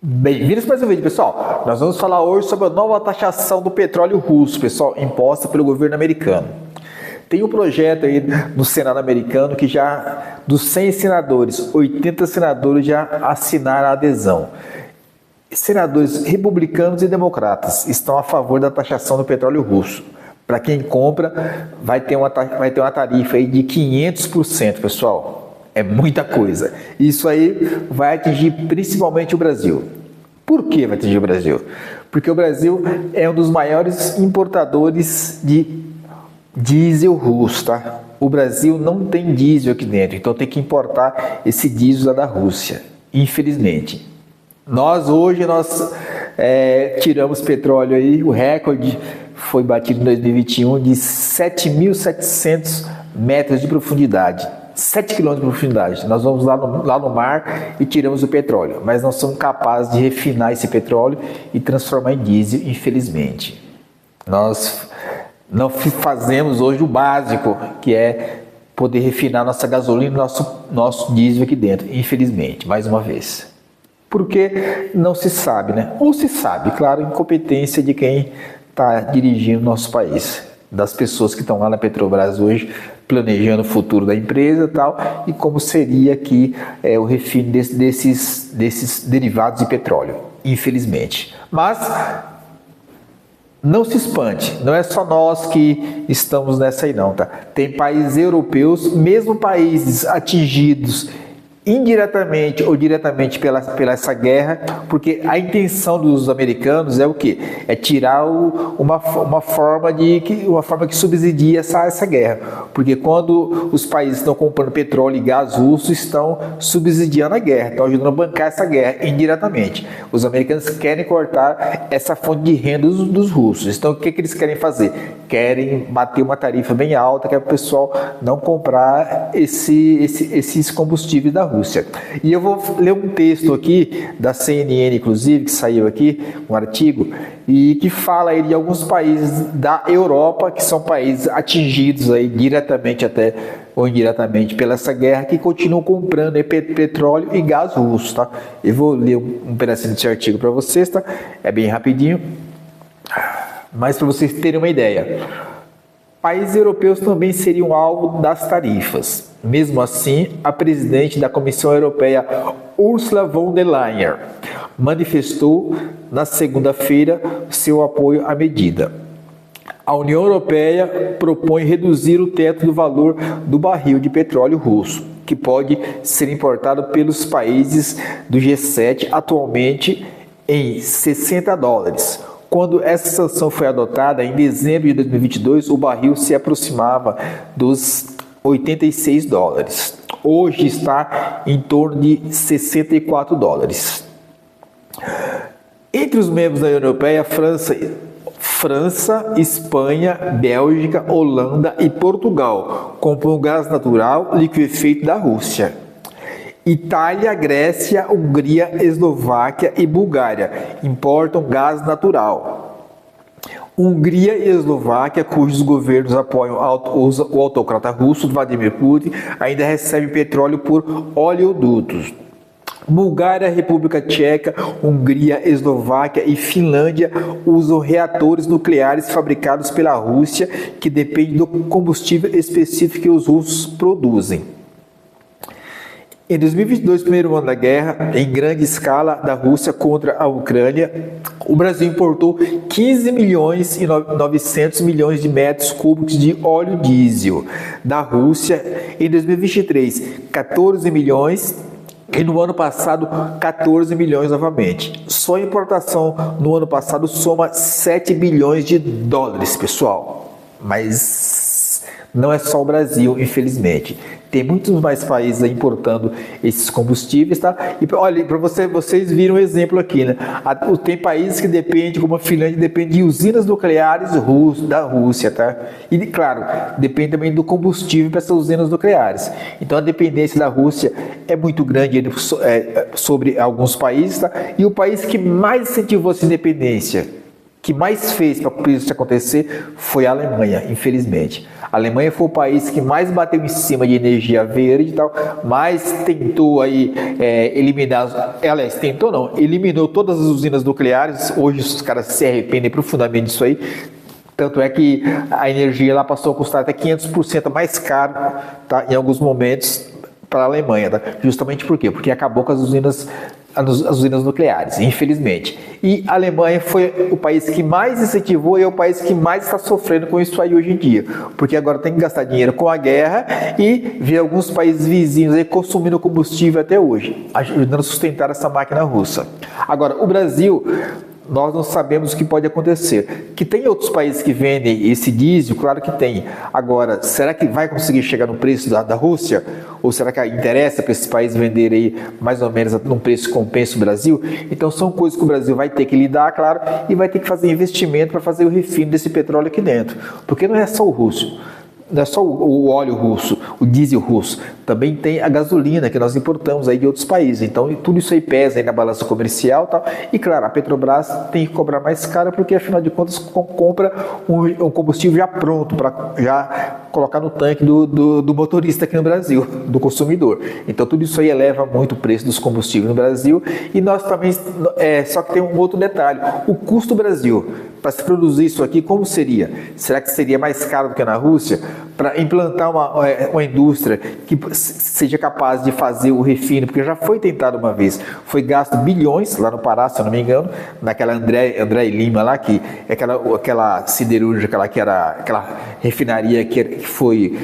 Bem-vindos para mais um vídeo, pessoal. Nós vamos falar hoje sobre a nova taxação do petróleo russo, pessoal, imposta pelo governo americano. Tem um projeto aí no Senado americano que já, dos 100 senadores, 80 senadores já assinaram a adesão. Senadores republicanos e democratas estão a favor da taxação do petróleo russo. Para quem compra, vai ter uma tarifa aí de 500%, pessoal. É muita coisa. Isso aí vai atingir principalmente o Brasil. Por que vai atingir o Brasil? Porque o Brasil é um dos maiores importadores de diesel russo, tá? O Brasil não tem diesel aqui dentro, então tem que importar esse diesel lá da Rússia, infelizmente. Hoje tiramos petróleo aí, o recorde foi batido em 2021 de 7.700 metros de profundidade. 7 km de profundidade. Nós vamos lá no mar e tiramos o petróleo, mas não somos capazes de refinar esse petróleo e transformar em diesel, infelizmente. Nós não fazemos hoje o básico, que é poder refinar nossa gasolina e nosso diesel aqui dentro, infelizmente, mais uma vez. Porque não se sabe, né? Ou se sabe, claro, incompetência de quem está dirigindo o nosso país, das pessoas que estão lá na Petrobras hoje, planejando o futuro da empresa e tal, e como seria aqui o refino desses derivados de petróleo, infelizmente. Mas não se espante, não é só nós que estamos nessa aí não, tá? Tem países europeus, mesmo países atingidos indiretamente ou diretamente pela essa guerra, porque a intenção dos americanos é o quê? É tirar uma forma que subsidia essa guerra, porque quando os países estão comprando petróleo e gás russo, estão subsidiando a guerra, estão ajudando a bancar essa guerra indiretamente. Os americanos querem cortar essa fonte de renda dos russos, então o que eles querem fazer? Querem bater uma tarifa bem alta, que é para o pessoal não comprar esses combustíveis da Rússia. E eu vou ler um texto aqui da CNN, inclusive, que saiu aqui, um artigo, e que fala aí de alguns países da Europa, que são países atingidos aí diretamente até ou indiretamente pela essa guerra, que continuam comprando petróleo e gás russo, tá? Eu vou ler um pedacinho desse artigo para vocês, tá? É bem rapidinho, mas para vocês terem uma ideia. Países europeus também seriam alvo das tarifas. Mesmo assim, a presidente da Comissão Europeia, Ursula von der Leyen, manifestou na segunda-feira seu apoio à medida. A União Europeia propõe reduzir o teto do valor do barril de petróleo russo, que pode ser importado pelos países do G7 atualmente em $60. Quando essa sanção foi adotada, em dezembro de 2022, o barril se aproximava dos $86. Hoje está em torno de $64. Entre os membros da União Europeia, França, Espanha, Bélgica, Holanda e Portugal compram gás natural liquefeito da Rússia. Itália, Grécia, Hungria, Eslováquia e Bulgária importam gás natural. Hungria e Eslováquia, cujos governos apoiam o autocrata russo Vladimir Putin, ainda recebem petróleo por oleodutos. Bulgária, República Tcheca, Hungria, Eslováquia e Finlândia usam reatores nucleares fabricados pela Rússia, que dependem do combustível específico que os russos produzem. Em 2022, primeiro ano da guerra, em grande escala da Rússia contra a Ucrânia, o Brasil importou 15 milhões e 900 milhões de metros cúbicos de óleo diesel da Rússia. Em 2023, 14 milhões e no ano passado, 14 milhões novamente. Só a importação no ano passado soma 7 bilhões de dólares, pessoal. Mas não é só o Brasil, infelizmente. Tem muitos mais países importando esses combustíveis, tá? E olha, para vocês viram um exemplo aqui, né? Tem países que dependem, como a Finlândia, depende de usinas nucleares da Rússia, tá? E, claro, depende também do combustível para essas usinas nucleares. Então, a dependência da Rússia é muito grande sobre alguns países, tá? E o país que mais incentivou essa independência, que mais fez para isso acontecer, foi a Alemanha, infelizmente. A Alemanha foi o país que mais bateu em cima de energia verde e tal, mais tentou aí eliminar, aliás, tentou não, eliminou todas as usinas nucleares. Hoje os caras se arrependem profundamente disso aí. Tanto é que a energia lá passou a custar até 500% mais caro, tá, em alguns momentos para a Alemanha, tá? Justamente por quê? Porque acabou com as usinas nucleares, infelizmente. E a Alemanha foi o país que mais incentivou e é o país que mais está sofrendo com isso aí hoje em dia, porque agora tem que gastar dinheiro com a guerra e ver alguns países vizinhos aí consumindo combustível até hoje, ajudando a sustentar essa máquina russa. Agora, o Brasil, nós não sabemos o que pode acontecer. Que tem outros países que vendem esse diesel? Claro que tem. Agora, será que vai conseguir chegar no preço da Rússia? Ou será que interessa para esses países venderem aí mais ou menos num preço que compensa o Brasil? Então são coisas que o Brasil vai ter que lidar, claro, e vai ter que fazer investimento para fazer o refino desse petróleo aqui dentro. Porque não é só o russo. Não é só o óleo russo, o diesel russo, também tem a gasolina que nós importamos aí de outros países. Então tudo isso aí pesa aí na balança comercial e tal. E claro, a Petrobras tem que cobrar mais caro porque afinal de contas compra um combustível já pronto para já colocar no tanque do motorista aqui no Brasil, do consumidor. Então tudo isso aí eleva muito o preço dos combustíveis no Brasil. E nós também, só que tem um outro detalhe, o custo do Brasil para se produzir isso aqui, como seria? Será que seria mais caro do que na Rússia? Para implantar uma indústria que seja capaz de fazer o refino, porque já foi tentado uma vez, foi gasto bilhões lá no Pará, se eu não me engano, naquela André Lima lá, que é aquela siderúrgica lá, que era aquela refinaria que foi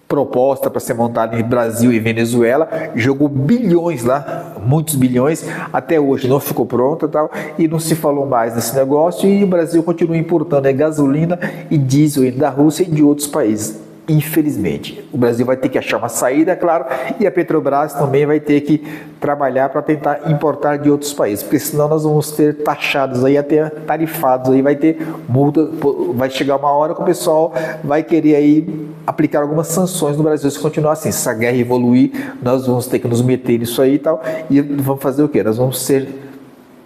proposta para ser montada em Brasil e Venezuela, jogou bilhões lá, muitos bilhões, até hoje não ficou pronta, tal, e não se falou mais desse negócio, e o Brasil continua importando gasolina e diesel da Rússia e de outros países. Infelizmente, o Brasil vai ter que achar uma saída, claro, e a Petrobras também vai ter que trabalhar para tentar importar de outros países, porque senão nós vamos ter taxados aí, até tarifados aí, vai ter multa, vai chegar uma hora que o pessoal vai querer aí aplicar algumas sanções no Brasil se continuar assim. Se essa guerra evoluir, nós vamos ter que nos meter nisso aí e tal, e vamos fazer o quê? Nós vamos ser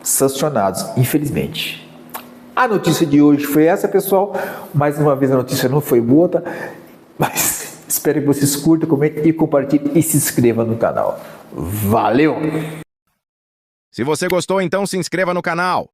sancionados, infelizmente. A notícia de hoje foi essa, pessoal. Mais uma vez a notícia não foi boa, tá? Mas espero que vocês curtam, comentem e compartilhem e se inscrevam no canal. Valeu! Se você gostou, então se inscreva no canal.